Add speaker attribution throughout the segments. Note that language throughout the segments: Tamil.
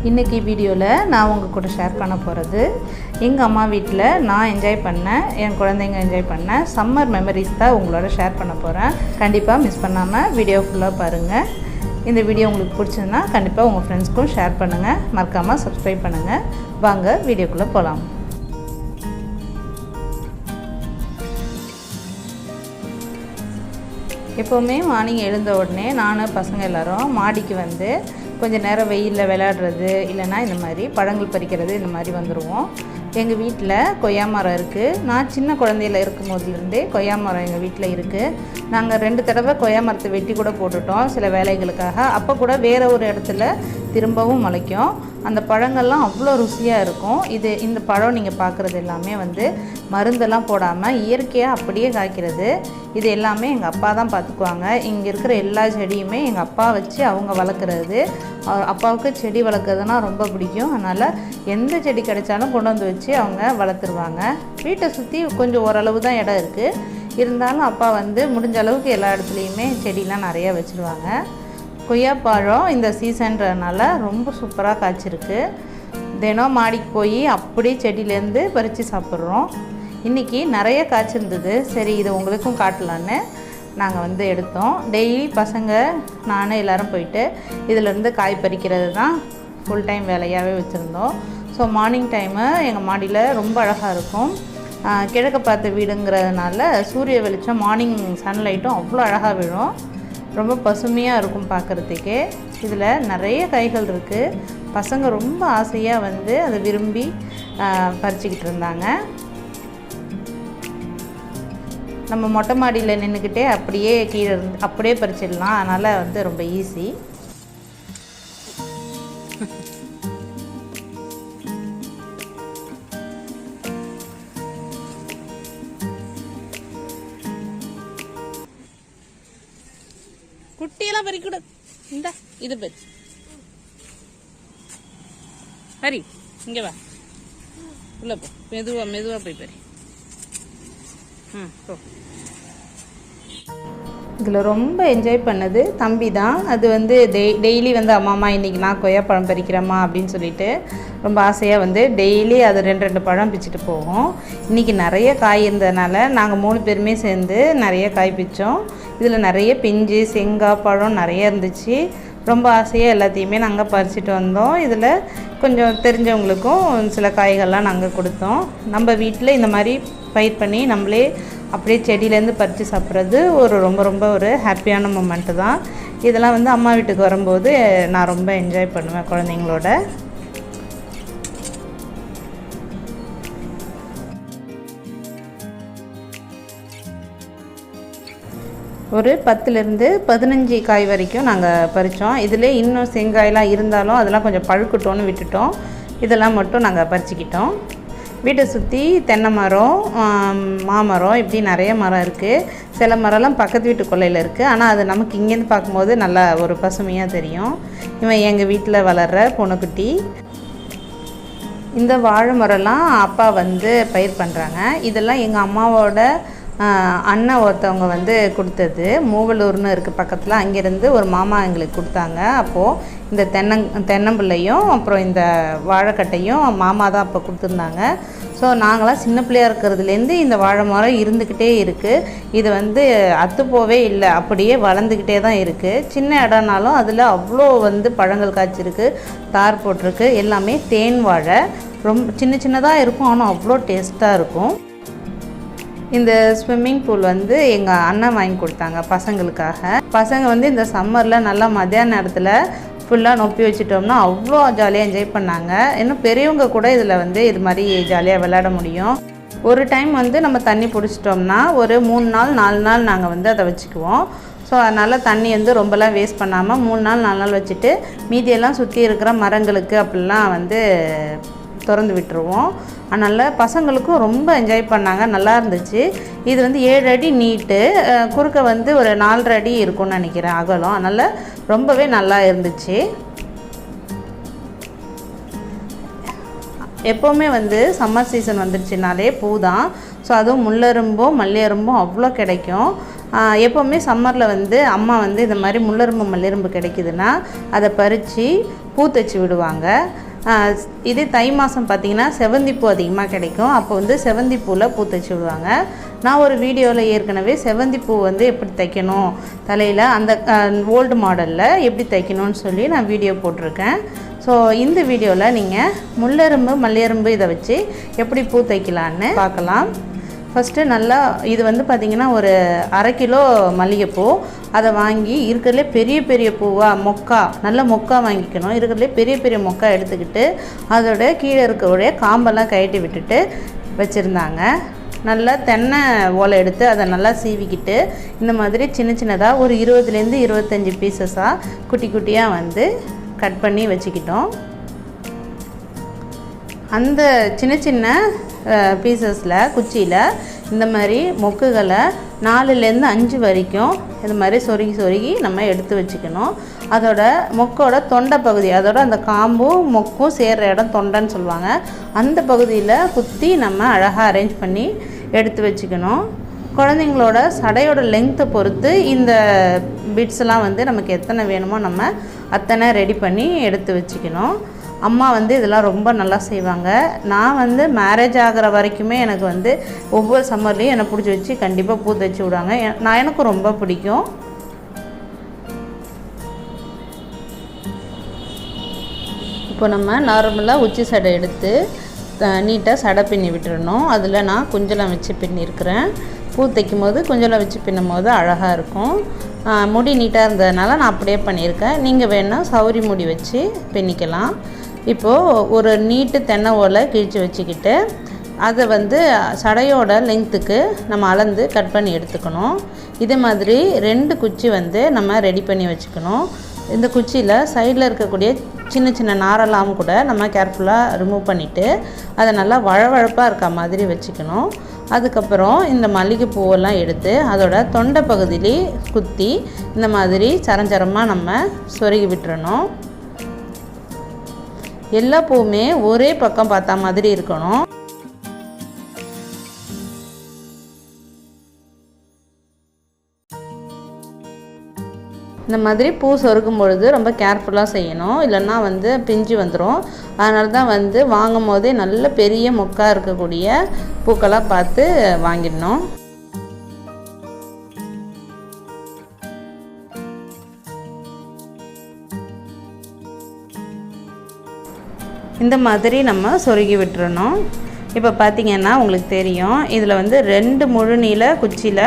Speaker 1: இன்றைக்கி வீடியோவில் நான் உங்கள் கூட ஷேர் பண்ண போகிறது எங்கள் அம்மா வீட்டில் நான் என்ஜாய் பண்ணேன், என் குழந்தைங்க என்ஜாய் பண்ணேன் சம்மர் மெமரிஸ் தான் உங்களோட ஷேர் பண்ண போகிறேன். கண்டிப்பாக மிஸ் பண்ணாமல் வீடியோ ஃபுல்லாக பாருங்கள். இந்த வீடியோ உங்களுக்கு பிடிச்சதுன்னா கண்டிப்பாக உங்கள் ஃப்ரெண்ட்ஸ்க்கும் ஷேர் பண்ணுங்கள், மறக்காமல் சப்ஸ்கிரைப் பண்ணுங்கள். வாங்க வீடியோக்குள்ளே போகலாம். எப்போவுமே மார்னிங் எழுந்த உடனே நான் பசங்க எல்லோரும் மாடிக்கு வந்து கொஞ்சம் நேரம் வெயிலில் விளையாடுறது, இல்லைனா இந்த மாதிரி பழங்கள் பறிக்கிறது, இந்த மாதிரி வந்துடுவோம். எங்கள் வீட்டில் கொய்யா மரம் இருக்குது. நான் சின்ன குழந்தையில் இருக்கும் போதுலேருந்தே கொய்யா மரம் எங்கள் வீட்டில் இருக்குது. நாங்கள் 2 தடவை கொய்யா மரத்தை வெட்டி கூட போட்டுட்டோம் சில வேலைகளுக்காக. அப்போ கூட வேறு ஒரு இடத்துல திரும்பவும் முளைக்கும். அந்த பழங்கள்லாம் அவ்வளோ ருசியாக இருக்கும். இந்த பழம் நீங்கள் பார்க்குறது எல்லாமே வந்து மருந்தெல்லாம் போடாமல் இயற்கையாக அப்படியே காய்க்கிறது. இது எல்லாமே எங்கள் அப்பா தான் பார்த்துக்குவாங்க. இங்கே இருக்கிற எல்லா செடியுமே எங்கள் அப்பா வச்சு அவங்க வளர்க்குறது. அப்பாவுக்கு செடி வளர்க்குறதுனா ரொம்ப பிடிக்கும். அதனால் எந்த செடி கிடைச்சாலும் கொண்டு வந்து வச்சு அவங்க வளர்த்துருவாங்க. வீட்டை சுற்றி கொஞ்சம் ஓரளவு தான் இடம் இருக்குது. இருந்தாலும் அப்பா வந்து முடிஞ்ச அளவுக்கு எல்லா இடத்துலையுமே செடிலாம் நிறையா வச்சுருவாங்க. கொய்யாப்பழம் இந்த சீசன்றதுனால ரொம்ப சூப்பராக காய்ச்சிருக்கு. தினம் மாடிக்கு போய் அப்படியே செடியிலேருந்து பறித்து சாப்பிட்றோம். இன்றைக்கி நிறைய காய்ச்சிருந்தது. சரி, இதை உங்களுக்கும் காட்டலான்னு நாங்கள் வந்து எடுத்தோம். டெய்லி பசங்க நானும் எல்லோரும் போயிட்டு இதிலேருந்து காய் பறிக்கிறது தான் ஃபுல் டைம் வேலையாகவே வச்சுருந்தோம். ஸோ மார்னிங் டைமு எங்கள் மாடியில் ரொம்ப அழகாக இருக்கும். கிழக்க பார்த்த வீடுங்கிறதுனால சூரிய வெளிச்சம் மார்னிங் சன்லைட்டும் அவ்வளோ அழகாக விழும். ரொம்ப பசுமையாக இருக்கும் பார்க்குறதுக்கே. இதில் நிறைய காய்கள் இருக்குது. பசங்க ரொம்ப ஆசையாக வந்து அதை விரும்பி பறிச்சிக்கிட்டு இருந்தாங்க. நம்ம மொட்டை மாடியில் நின்றுக்கிட்டே அப்படியே கீழே இருந்து அப்படியே பறிச்சிடலாம். அதனால் வந்து ரொம்ப ஈஸி. குட்டியெல்லாம் பறிக்கூடாது. இந்த இது பறி ஹரி, இங்கே வா, உள்ள போ, மெதுவாக போய் பறி. போ. இதில் ரொம்ப என்ஜாய் பண்ணது தம்பி தான். அது வந்து டெய்லி வந்து அம்மா இன்றைக்கி நான் கொய்யாப்பழம் பறிக்கிறேம்மா அப்படின்னு சொல்லிட்டு ரொம்ப ஆசையாக வந்து டெய்லி அது 2 பழம் பிச்சுட்டு போகும். இன்றைக்கி நிறைய காய் இருந்ததுனால நாங்கள் 3 பேருமே சேர்ந்து நிறைய காய் பிச்சோம். இதில் நிறைய பிஞ்சு செங்காய் பழம் நிறைய இருந்துச்சு. ரொம்ப ஆசையாக எல்லாத்தையுமே நாங்கள் பறிச்சிட்டு வந்தோம். இதில் கொஞ்சம் தெரிஞ்சவங்களுக்கும் சில காய்கள்லாம் நாங்கள் கொடுத்தோம். நம்ம வீட்டில் இந்த மாதிரி பயிர் பண்ணி நம்மளே அப்படியே செடியிலேருந்து பறித்து சாப்பிட்றது ரொம்ப ஒரு ஹாப்பியான மொமெண்ட்டு தான். இதெல்லாம் வந்து அம்மா வீட்டுக்கு வரும்போது நான் ரொம்ப என்ஜாய் பண்ணுவேன் குழந்தைங்களோட. ஒரு 10லேருந்து 15 காய் வரைக்கும் நாங்கள் பறித்தோம். இதில் இன்னும் செங்காயெலாம் இருந்தாலும் அதெல்லாம் கொஞ்சம் பழுக்கட்டோன்னு விட்டுட்டோம். இதெல்லாம் மட்டும் நாங்கள் பறிச்சிக்கிட்டோம். வீட்டை சுற்றி தென்னை மரம், மாமரம், இப்படி நிறைய மரம் இருக்குது. சில மரம்லாம் பக்கத்து வீட்டு கொல்லையில் இருக்குது. ஆனால் அது நமக்கு இங்கேருந்து பார்க்கும்போது நல்லா ஒரு பசுமையாக தெரியும். இவன் எங்கள் வீட்டில் வளர்கிற பூனைக்குட்டி. இந்த வாழை மரம்லாம் அப்பா வந்து பயிர் பண்ணுறாங்க. இதெல்லாம் எங்கள் அம்மாவோட அண்ணன் ஒருத்தவங்க வந்து கொடுத்தது. மூவலூர்னு இருக்குது பக்கத்தில். அங்கேருந்து ஒரு மாமா எங்களுக்கு கொடுத்தாங்க. அப்போது இந்த தென்னம்பிள்ளையும் அப்புறம் இந்த வாழைக்கட்டையும் மாமா தான் அப்போ கொடுத்துருந்தாங்க. ஸோ நாங்களாம் சின்ன பிள்ளையாக இருக்கிறதுலேருந்து இந்த வாழை மரம் இருந்துக்கிட்டே இருக்குது. இது வந்து அத்துப்போவே இல்லை, அப்படியே வளர்ந்துக்கிட்டே தான் இருக்குது. சின்ன இடம்னாலும் அதில் அவ்வளோ வந்து பழங்கள் காய்ச்சிருக்கு, தார் போட்டிருக்கு. எல்லாமே தேன் வாழை. ரொம்ப சின்னதாக இருக்கும், ஆனால் அவ்வளோ டேஸ்ட்டாக இருக்கும். இந்த ஸ்விம்மிங் பூல் வந்து எங்கள் அண்ணன் வாங்கி கொடுத்தாங்க பசங்களுக்காக. பசங்க வந்து இந்த சம்மரில் நல்லா மத்தியான நேரத்தில் ஃபுல்லாக நொப்பி வச்சுட்டோம்னா அவ்வளோ ஜாலியாக என்ஜாய் பண்ணாங்க. இன்னும் பெரியவங்க கூட இதில் வந்து இது மாதிரி ஜாலியாக விளையாட முடியும். ஒரு டைம் வந்து நம்ம தண்ணி பிடிச்சிட்டோம்னா ஒரு 3 நாள் 4 நாள் நாங்கள் வந்து அதை வச்சுக்குவோம். ஸோ அதனால் தண்ணி வந்து ரொம்பலாம் வேஸ்ட் பண்ணாமல் 3 நாள் 4 நாள் வச்சுட்டு மீதியெல்லாம் சுற்றி இருக்கிற மரங்களுக்கு அப்படிலாம் வந்து திறந்து விட்டுருவோம். அதனால் பசங்களுக்கும் ரொம்ப என்ஜாய் பண்ணாங்க, நல்லா இருந்துச்சு. இது வந்து 7 அடி நீட்டு, குறுக்க வந்து ஒரு 4.5 அடி இருக்கும்னு நினைக்கிறேன் அகலம். அதனால் ரொம்பவே நல்லா இருந்துச்சு. எப்போவுமே வந்து சம்மர் சீசன் வந்துருச்சுனாலே பூ தான். ஸோ அதுவும் முள்ளரும்பும் மல்லியரும்பும் அவ்வளோ கிடைக்கும். எப்போவுமே சம்மரில் வந்து அம்மா வந்து இந்த மாதிரி முள்ளரும்பு மல்லியரும்பு கிடைக்குதுன்னா அதை பறித்து பூ தைச்சி விடுவாங்க. இதே தை மாதம் பார்த்திங்கன்னா செவந்திப்பூ அதிகமாக கிடைக்கும். அப்போ வந்து செவந்திப்பூவில் பூ தைச்சி விடுவாங்க. நான் ஒரு வீடியோவில் ஏற்கனவே செவந்திப்பூ வந்து எப்படி தைக்கணும் தலையில் அந்த ஓல்டு மாடலில் எப்படி தைக்கணும்னு சொல்லி நான் வீடியோ போட்டிருக்கேன். ஸோ இந்த வீடியோவில் நீங்கள் முள்ளெரும்பு மல்லியெரும்பு இதை வச்சு எப்படி பூ தைக்கலான்னு பார்க்கலாம். ஃபஸ்ட்டு நல்லா இது வந்து பார்த்திங்கன்னா ஒரு 1/2 கிலோ மல்லிகைப்பூ அதை வாங்கி இருக்கிறதுலே பெரிய பெரிய பூவாக மொக்கா நல்ல மொக்கா வாங்கிக்கணும். இருக்கிறதுலே பெரிய பெரிய மொக்கா எடுத்துக்கிட்டு அதோட கீழே இருக்கக்கூடிய காம்பெல்லாம் கழட்டி விட்டுட்டு வச்சுருந்தாங்க. நல்லா தென்னை ஓலை எடுத்து அதை நல்லா சீவிக்கிட்டு இந்த மாதிரி சின்ன சின்னதாக ஒரு 20லேருந்து 25 பீசஸாக குட்டி குட்டியாக வந்து கட் பண்ணி வச்சுக்கிட்டோம். அந்த சின்ன சின்ன பீசஸில் குச்சியில் இந்த மாதிரி மொக்குகளை 4லேருந்து 5 வரைக்கும் இது மாதிரி சொருகி நம்ம எடுத்து வச்சுக்கணும். அதோட மொக்கோட தொண்டை பகுதி அதோட அந்த காம்பும் மொக்கும் சேர்கிற இடம் தொண்டைன்னு சொல்லுவாங்க. அந்த பகுதியில் குத்தி நம்ம அழகாக அரேஞ்ச் பண்ணி எடுத்து வச்சுக்கணும். குழந்தைங்களோட சடையோட லெங்க்த்தை பொறுத்து இந்த பிட்ஸ்லாம் வந்து நமக்கு எத்தனை வேணுமோ நம்ம அத்தனை ரெடி பண்ணி எடுத்து வச்சுக்கணும். அம்மா வந்து இதெல்லாம் ரொம்ப நல்லா செய்வாங்க. நான் வந்து மேரேஜ் ஆகிற வரைக்குமே எனக்கு வந்து ஒவ்வொரு சம்மர்லேயும் என்னை பிடிச்சி வச்சு கண்டிப்பாக பூ தைச்சி விடுவாங்க. எனக்கு ரொம்ப பிடிக்கும். இப்போ நம்ம நார்மலாக உச்சி சடை எடுத்து நீட்டாக சடை பின்னி விட்டுறணும். அதில் நான் குஞ்சலம் வச்சு பின்னிருக்கிறேன். பூ தைக்கும் போது குஞ்சலம் வச்சு பின்னும் போது அழகாக இருக்கும். முடி நீட்டாக இருந்ததுனால நான் அப்படியே பண்ணியிருக்கேன். நீங்கள் வேணால் சௌரி முடி வச்சு பின்னிக்கலாம். இப்போது ஒரு நீட்டு தென்னை ஓலை கிழித்து வச்சுக்கிட்டு அதை வந்து சடையோட லெங்க்த்துக்கு நம்ம அளந்து கட் பண்ணி எடுத்துக்கணும். இதே மாதிரி 2 குச்சி வந்து நம்ம ரெடி பண்ணி வச்சுக்கணும். இந்த குச்சியில் சைடில் இருக்கக்கூடிய சின்ன சின்ன நாரெல்லாம் கூட நம்ம கேர்ஃபுல்லாக ரிமூவ் பண்ணிவிட்டு அதை நல்லா வழவழப்பாக இருக்க மாதிரி வச்சுக்கணும். அதுக்கப்புறம் இந்த மல்லிகை பூவெல்லாம் எடுத்து அதோட தொண்டை பகுதியிலே குத்தி இந்த மாதிரி சரஞ்சரமாக நம்ம சொருகி விட்டுறணும். எல்லா பூவுமே ஒரே பக்கம் பார்த்தா மாதிரி இருக்கணும். இந்த மாதிரி பூ சொருகும் பொழுது ரொம்ப கேர்ஃபுல்லாக செய்யணும். இல்லைன்னா வந்து பிஞ்சு வந்துடும். அதனால தான் வந்து வாங்கும் போதே நல்ல பெரிய மொக்கா இருக்கக்கூடிய பூக்களாக பார்த்து வாங்கிடணும். இந்த மாதிரி நம்ம சொருகி விட்டுறணும். இப்போ பார்த்திங்கன்னா உங்களுக்கு தெரியும் இதில் வந்து 2 முழு நீள குச்சியில்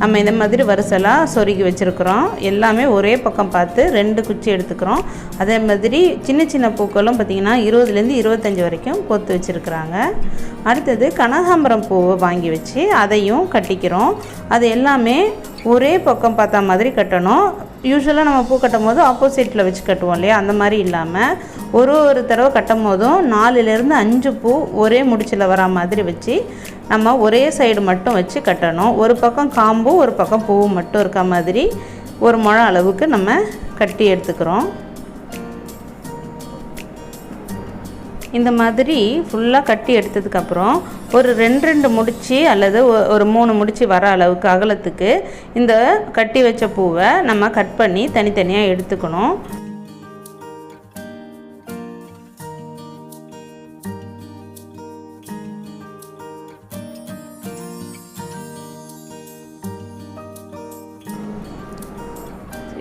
Speaker 1: நம்ம இந்த மாதிரி வரிசலாக சொருகி வச்சுருக்குறோம். எல்லாமே ஒரே பக்கம் பார்த்து 2 குச்சி எடுத்துக்கிறோம். அதே மாதிரி சின்ன சின்ன பூக்களும் பார்த்திங்கன்னா 20லேருந்து 25 வரைக்கும் கொத்து வச்சுருக்குறாங்க. அடுத்தது கனகாம்பரம் பூவை வாங்கி வச்சு அதையும் கட்டிக்கிறோம். அது எல்லாமே ஒரே பக்கம் பார்த்தா மாதிரி கட்டணும். யூஸ்வலாக நம்ம பூ கட்டும் போது ஆப்போசிட்டில் வச்சு கட்டுவோம் இல்லையா, அந்த மாதிரி இல்லாமல் ஒரு தடவை கட்டும் போதும் 4லேருந்து 5 பூ ஒரே முடிச்சில் வரா மாதிரி வச்சு நம்ம ஒரே சைடு மட்டும் வச்சு கட்டணும். ஒரு பக்கம் காம்பு ஒரு பக்கம் பூவும் மட்டும் இருக்க மாதிரி 1 முழம் அளவுக்கு நம்ம கட்டி எடுத்துக்கிறோம். இந்த மாதிரி ஃபுல்லாக கட்டி எடுத்ததுக்கப்புறம் ஒரு 2 முடிச்சு அல்லது ஒரு 3 முடிச்சு வர அளவுக்கு அகலத்துக்கு இந்த கட்டி வச்ச பூவை நம்ம கட் பண்ணி தனித்தனியாக எடுத்துக்கணும்.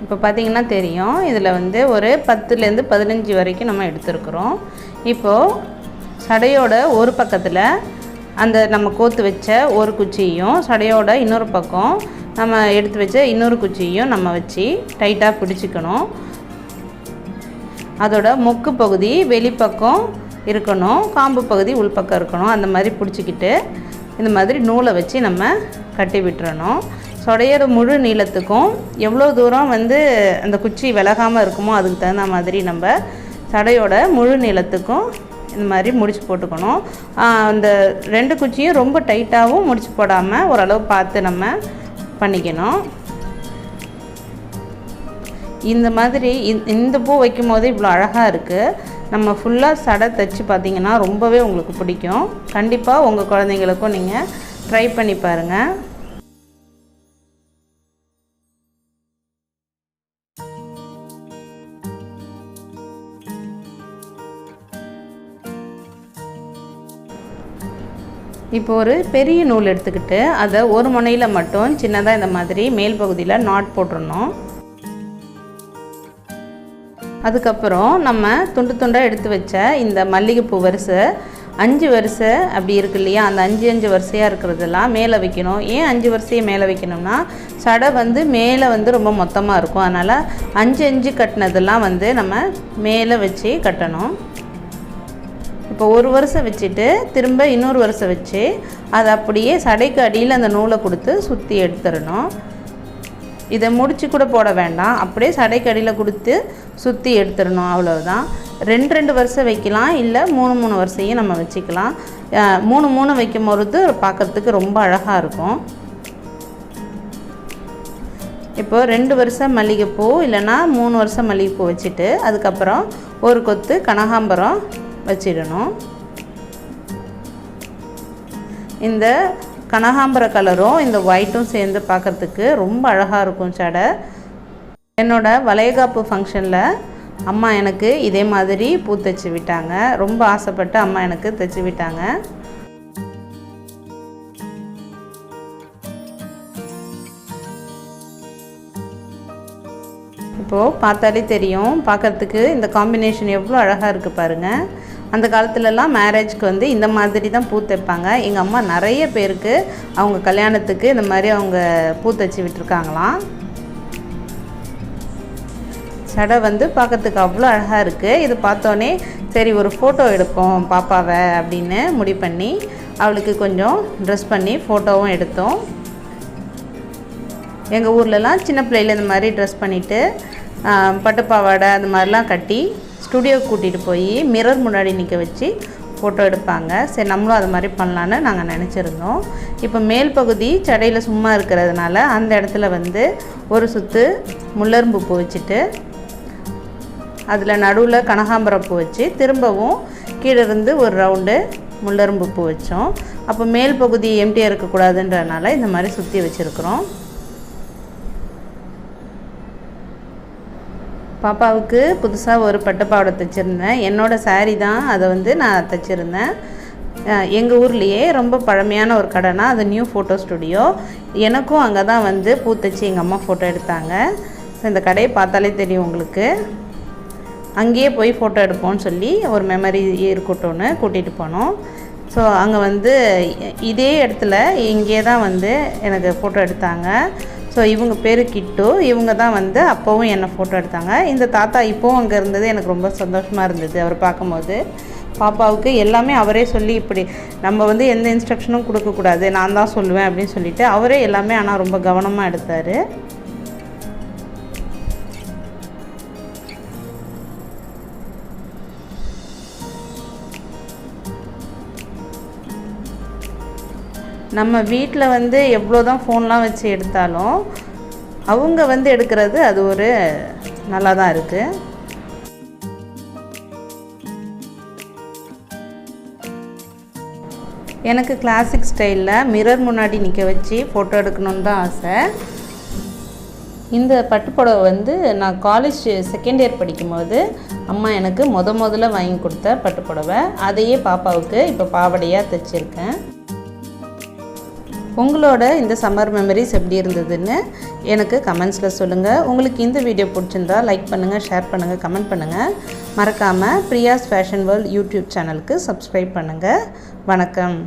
Speaker 1: இப்போ பார்த்திங்கன்னா தெரியும் இதில் வந்து ஒரு 10லேருந்து 15 வரைக்கும் நம்ம எடுத்துருக்குறோம். இப்போது சடையோட ஒரு பக்கத்தில் அந்த நம்ம கோத்து வச்ச ஒரு குச்சியும் சடையோட இன்னொரு பக்கம் நம்ம எடுத்து வச்ச இன்னொரு குச்சியும் நம்ம வச்சு டைட்டாக பிடிச்சிக்கணும். அதோட மொக்கு பகுதி வெளிப்பக்கம் இருக்கணும், காம்பு பகுதி உள்பக்கம் இருக்கணும். அந்த மாதிரி பிடிச்சிக்கிட்டு இந்த மாதிரி நூலை வச்சு நம்ம கட்டி விட்டுறணும். சொடையோட முழு நீளத்துக்கும் எவ்வளோ தூரம் வந்து அந்த குச்சி விலகாமல் இருக்குமோ அதுக்கு தகுந்த மாதிரி நம்ம சடையோட முழு நீளத்துக்கும் இந்த மாதிரி முடிச்சு போட்டுக்கணும். அந்த 2 குச்சியும் ரொம்ப டைட்டாகவும் முடிச்சு போடாமல் ஓரளவு பார்த்து நம்ம பண்ணிக்கணும். இந்த மாதிரி இந்த பூ வைக்கும் போது இவ்வளோ அழகாக இருக்குது. நம்ம ஃபுல்லாக சடை தைச்சி பார்த்திங்கன்னா ரொம்பவே உங்களுக்கு பிடிக்கும். கண்டிப்பாக உங்கள் குழந்தைங்களுக்கும் நீங்கள் ட்ரை பண்ணி பாருங்கள். இப்போ ஒரு பெரிய நூல் எடுத்துக்கிட்டு அதை ஒரு முனையில் மட்டும் சின்னதாக இந்த மாதிரி மேல் பகுதியில் நாட் போட்டுடணும். அதுக்கப்புறம் நம்ம துண்டு துண்டாக எடுத்து வச்ச இந்த மல்லிகைப்பூ வரிசை 5 வரிசை அப்படி இருக்கு இல்லையா, அந்த 5 வரிசையாக இருக்கிறதெல்லாம் மேலே வைக்கணும். ஏன் 5 வரிசையை மேலே வைக்கணும்னா சடை வந்து மேலே வந்து ரொம்ப மொத்தமாக இருக்கும். அதனால் 5 கட்டினதெல்லாம் வந்து நம்ம மேலே வச்சு கட்டணும். இப்போ ஒரு வரிசை வச்சுட்டு திரும்ப இன்னொரு வரிசை வச்சு அதை அப்படியே சடைக்கு அடியில் அந்த நூலை கொடுத்து சுற்றி எடுத்துடணும். இதை முடிச்சு கூட போட வேண்டாம், அப்படியே சடைக்கு அடியில் கொடுத்து சுற்றி எடுத்துடணும். அவ்வளோதான். 2 வரிசை வைக்கலாம், இல்லை 3 வரிசையும் நம்ம வச்சுக்கலாம். 3 வைக்கும் பொழுது பார்க்குறதுக்கு ரொம்ப அழகாக இருக்கும். இப்போ 2 வரிசை மல்லிகைப்பூ இல்லைன்னா 3 வரிசை மல்லிகைப்பூ வச்சுட்டு அதுக்கப்புறம் ஒரு கொத்து கனகாம்பரம் வச்சிடணும். இந்த கனகாம்பர கலரும் இந்த ஒயிட்டும் சேர்ந்து பார்க்குறதுக்கு ரொம்ப அழகாக இருக்கும் சடை. என்னோடய வளைகாப்பு ஃபங்க்ஷனில் அம்மா எனக்கு இதே மாதிரி பூ தைச்சி விட்டாங்க. ரொம்ப ஆசைப்பட்டு அம்மா எனக்கு தைச்சி விட்டாங்க. இப்போது பார்த்தாலே தெரியும், பார்க்குறதுக்கு இந்த காம்பினேஷன் எவ்வளோ அழகாக இருக்குது பாருங்கள். அந்த காலத்துலலாம் மேரேஜ்க்கு வந்து இந்த மாதிரி தான் பூ தைப்பாங்க. எங்கள் அம்மா நிறைய பேருக்கு அவங்க கல்யாணத்துக்கு இந்த மாதிரி அவங்க பூ தைச்சி விட்டுருக்காங்களாம். சடை வந்து பார்க்கறதுக்கு அவ்வளோ அழகாக இருக்குது. இது பார்த்தோன்னே சரி ஒரு ஃபோட்டோ எடுப்போம் பாப்பாவை அப்படின்னு முடிவு பண்ணி அவளுக்கு கொஞ்சம் ட்ரெஸ் பண்ணி ஃபோட்டோவும் எடுத்தோம். எங்கள் ஊர்லலாம் சின்ன பிள்ளையில் இந்த மாதிரி ட்ரெஸ் பண்ணிவிட்டு பட்டுப்பாவாடை அந்த மாதிரிலாம் கட்டி ஸ்டுடியோவுக்கு கூட்டிகிட்டு போய் மிரர் முன்னாடி நிற்க வச்சு ஃபோட்டோ எடுப்பாங்க. சரி நம்மளும் அது மாதிரி பண்ணலான்னு நாங்கள் நினச்சிருந்தோம். இப்போ மேல் பகுதி சடையில் சும்மா இருக்கிறதுனால அந்த இடத்துல வந்து ஒரு சுற்று முல்லரும்பு பூ வச்சுட்டு அதில் நடுவில் கனகாம்பரம் பூ வச்சு திரும்பவும் கீழே இருந்து ஒரு ரவுண்டு முல்லரும்பு பூ வச்சோம். அப்போ மேல் பகுதி எம்டியாக இருக்கக்கூடாதுன்றதுனால இந்த மாதிரி சுற்றி வச்சுருக்குறோம். பாப்பாவுக்கு புதுசாக ஒரு பட்டுப்பாவாடை தைச்சிருந்தேன். என்னோடய சாரீ தான் அதை வந்து நான் தைச்சிருந்தேன். எங்கள் ஊர்லேயே ரொம்ப பழமையான ஒரு கடைனா அது நியூ ஃபோட்டோ ஸ்டுடியோ. எனக்கும் அங்கே தான் வந்து பூ தைச்சி எங்கள் அம்மா ஃபோட்டோ எடுத்தாங்க. ஸோ இந்த கடையை பார்த்தாலே தெரியும் உங்களுக்கு. அங்கேயே போய் ஃபோட்டோ எடுப்போம்னு சொல்லி ஒரு மெமரி இருக்கட்டும்னு கூட்டிகிட்டு போனோம். ஸோ அங்கே வந்து இதே இடத்துல இங்கே தான் வந்து எனக்கு ஃபோட்டோ எடுத்தாங்க. ஸோ இவங்க பேர் கிட்டு. இவங்க தான் வந்து அப்போவும் என்னை ஃபோட்டோ எடுத்தாங்க. இந்த தாத்தா இப்போவும் அங்கே இருந்தது எனக்கு ரொம்ப சந்தோஷமாக இருந்தது. அவர் பார்க்கும்போது பாப்பாவுக்கு எல்லாமே அவரே சொல்லி, இப்படி நம்ம வந்து எந்த இன்ஸ்ட்ரக்ஷனும் கொடுக்கக்கூடாது, நான் தான் சொல்லுவேன் அப்படின்னு சொல்லிவிட்டு அவரே எல்லாமே ஆனால் ரொம்ப கவனமாக எடுத்தார். நம்ம வீட்டில் வந்து எவ்வளோ தான் ஃபோன்லாம் வச்சு எடுத்தாலும் அவங்க வந்து எடுக்கிறது அது ஒரு நல்லா தான் இருக்குது. எனக்கு கிளாசிக் ஸ்டைலில் மிரர் முன்னாடி நிற்க வச்சு ஃபோட்டோ எடுக்கணுன்னு தான் ஆசை. இந்த பட்டுப்புடவை வந்து நான் காலேஜ் செகண்ட் இயர் படிக்கும்போது அம்மா எனக்கு முதல்ல வாங்கி கொடுத்த பட்டுப்புடவை. அதையே பாப்பாவுக்கு இப்போ பாவாடையாக தைச்சிருக்கேன். உங்களோட இந்த சம்மர் மெமரிஸ் எப்படி இருந்ததுன்னு எனக்கு கமெண்ட்ஸில் சொல்லுங்கள். உங்களுக்கு இந்த வீடியோ பிடிச்சிருந்தா லைக் பண்ணுங்கள், ஷேர் பண்ணுங்கள், கமெண்ட் பண்ணுங்கள். மறக்காமல் பிரியாஸ் ஃபேஷன் வேர்ல்ட் யூடியூப் சேனலுக்கு சப்ஸ்கிரைப் பண்ணுங்கள். வணக்கம்.